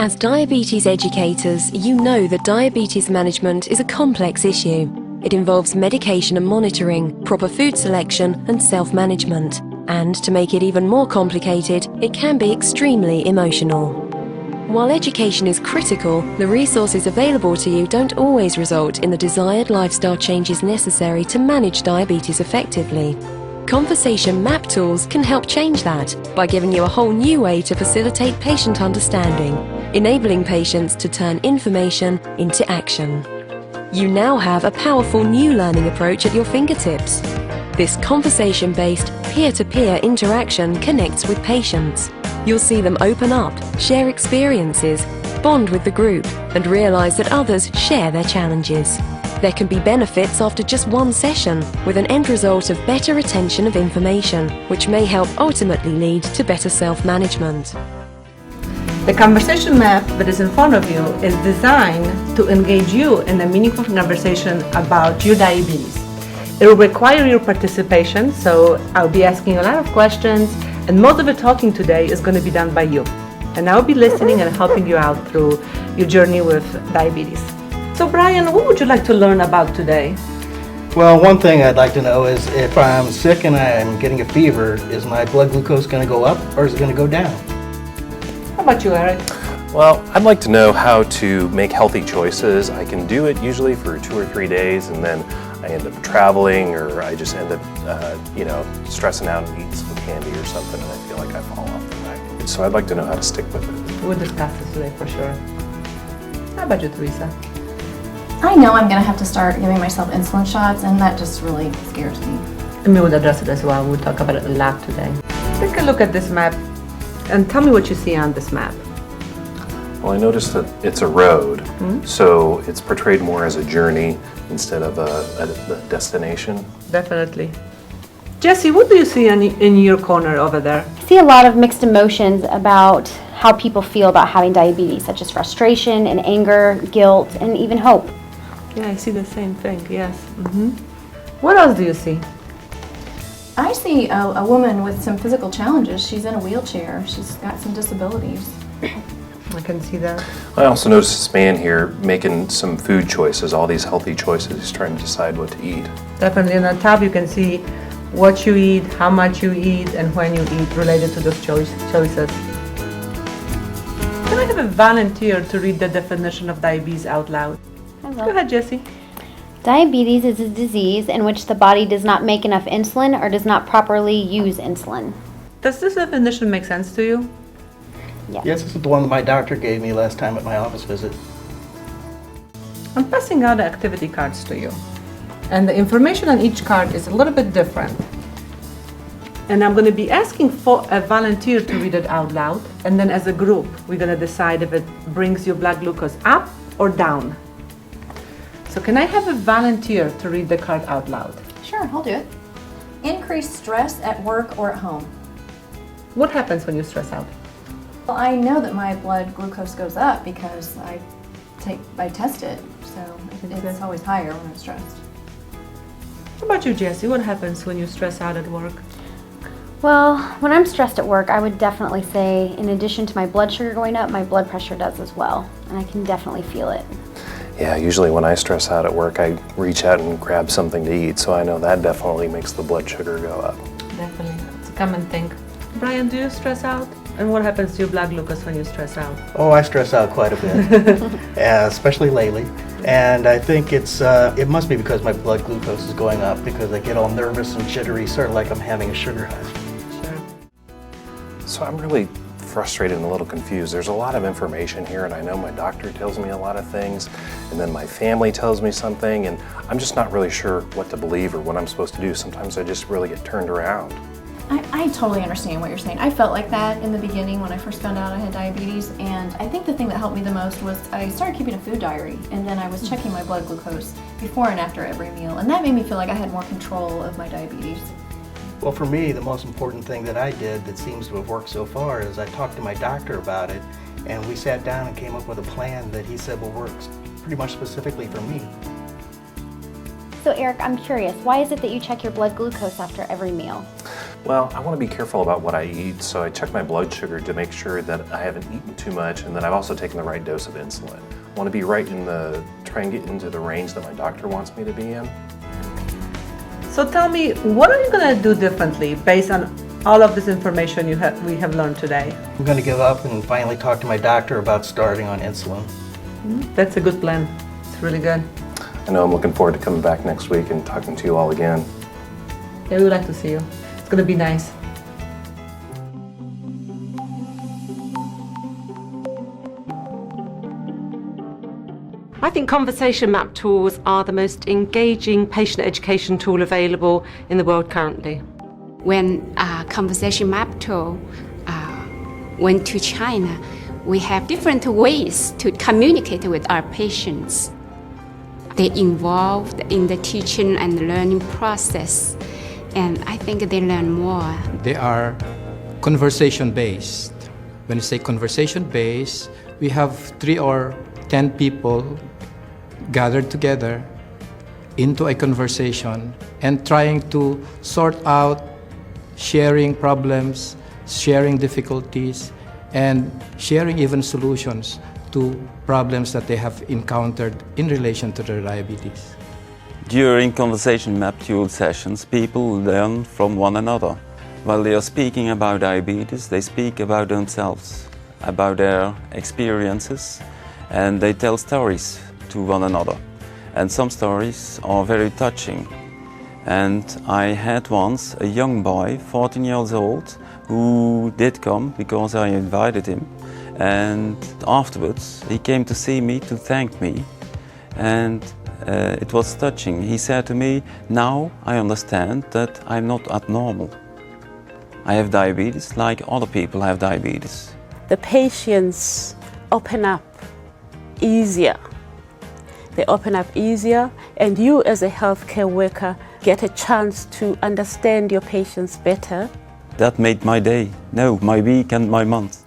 As diabetes educators, you know that diabetes management is a complex issue. It involves medication and monitoring, proper food selection, and self-management. And to make it even more complicated, it can be extremely emotional. While education is critical, the resources available to you don't always result in the desired lifestyle changes necessary to manage diabetes effectively. Conversation map tools can help change that by giving you a whole new way to facilitate patient understanding, enabling patients to turn information into action. You now have a powerful new learning approach at your fingertips. This conversation-based, peer-to-peer interaction connects with patients. You'll see them open up, share experiences, bond with the group, and realize that others share their challenges. There can be benefits after just one session, with an end result of better retention of information, which may help ultimately lead to better self-management. The conversation map that is in front of you is designed to engage you in a meaningful conversation about your diabetes. It will require your participation, so I'll be asking a lot of questions, and most of the talking today is going to be done by you. And I'll be listening and helping you out through your journey with diabetes. So Brian, what would you like to learn about today? Well, one thing I'd like to know is if I'm sick and I'm getting a fever, is my blood glucose going to go up or is it going to go down? How about you, Eric? Well, I'd like to know how to make healthy choices. I can do it usually for 2 or 3 days, and then I end up traveling, or I just end up, stressing out and eating some candy or something, and I feel like I fall off the wagon. So I'd like to know how to stick with it. We'll discuss this today for sure. How about you, Teresa? I know I'm going to have to start giving myself insulin shots, and that just really scares me. And we will address it as well. We'll talk about it a lot today. Take a look at this map and tell me what you see on this map. Well, I noticed that it's a road, so it's portrayed more as a journey instead of a destination. Definitely. Jesse, what do you see in your corner over there? I see a lot of mixed emotions about how people feel about having diabetes, such as frustration and anger, guilt, and even hope. Yeah, I see the same thing, yes. What else do you see? I see a woman with some physical challenges. She's in a wheelchair. She's got some disabilities. I can see that. I also noticed this man here making some food choices, all these healthy choices. He's trying to decide what to eat. Definitely on the top you can see what you eat, how much you eat, and when you eat related to those choices. Can I have a volunteer to read the definition of diabetes out loud? I will. Go ahead, Jesse. Diabetes is a disease in which the body does not make enough insulin or does not properly use insulin. Does this definition make sense to you? Yes, this is the one that my doctor gave me last time at my office visit. I'm passing out the activity cards to you. And the information on each card is a little bit different. And I'm going to be asking for a volunteer to read it out loud. And then as a group, we're going to decide if it brings your blood glucose up or down. So can I have a volunteer to read the card out loud? Sure, I'll do it. Increased stress at work or at home. What happens when you stress out? Well, I know that my blood glucose goes up because I test it, so it's always higher when I'm stressed. How about you, Jessie? What happens when you stress out at work? Well, when I'm stressed at work, I would definitely say, in addition to my blood sugar going up, my blood pressure does as well, and I can definitely feel it. Yeah, usually when I stress out at work, I reach out and grab something to eat, so I know that definitely makes the blood sugar go up. Definitely. It's a common thing. Brian, do you stress out? And what happens to your blood glucose when you stress out? Oh, I stress out quite a bit, especially lately. And I think it must be because my blood glucose is going up because I get all nervous and jittery, sort of like I'm having a sugar high. Sure. So I'm really frustrated and a little confused. There's a lot of information here, and I know my doctor tells me a lot of things, and then my family tells me something, and I'm just not really sure what to believe or what I'm supposed to do. Sometimes I just really get turned around. I totally understand what you're saying. I felt like that in the beginning when I first found out I had diabetes, and I think the thing that helped me the most was I started keeping a food diary, and then I was checking my blood glucose before and after every meal, and that made me feel like I had more control of my diabetes. Well, for me, the most important thing that I did that seems to have worked so far is I talked to my doctor about it, and we sat down and came up with a plan that he said will work pretty much specifically for me. So Eric, I'm curious, why is it that you check your blood glucose after every meal? Well, I want to be careful about what I eat, so I check my blood sugar to make sure that I haven't eaten too much and that I've also taken the right dose of insulin. I want to be right in try and get into the range that my doctor wants me to be in. So tell me, what are you going to do differently based on all of this information we have learned today? I'm going to give up and finally talk to my doctor about starting on insulin. That's a good plan. It's really good. I know I'm looking forward to coming back next week and talking to you all again. Yeah, we would like to see you. It's going to be nice. I think conversation map tools are the most engaging patient education tool available in the world currently. When conversation map tool went to China, we have different ways to communicate with our patients. They involved in the teaching and learning process, and I think they learn more. They are conversation-based. When you say conversation-based, we have 3 or 10 people gathered together into a conversation and trying to sort out sharing problems, sharing difficulties, and sharing even solutions to problems that they have encountered in relation to their diabetes. During conversation map tool sessions, people learn from one another. While they are speaking about diabetes, they speak about themselves, about their experiences, and they tell stories to one another. And some stories are very touching. And I had once a young boy, 14 years old, who did come because I invited him. And afterwards, he came to see me to thank me. And it was touching. He said to me, now I understand that I'm not abnormal. I have diabetes like other people have diabetes. The patients open up easier. They open up easier, and you as a healthcare worker get a chance to understand your patients better. That made my day, no, my week and my month.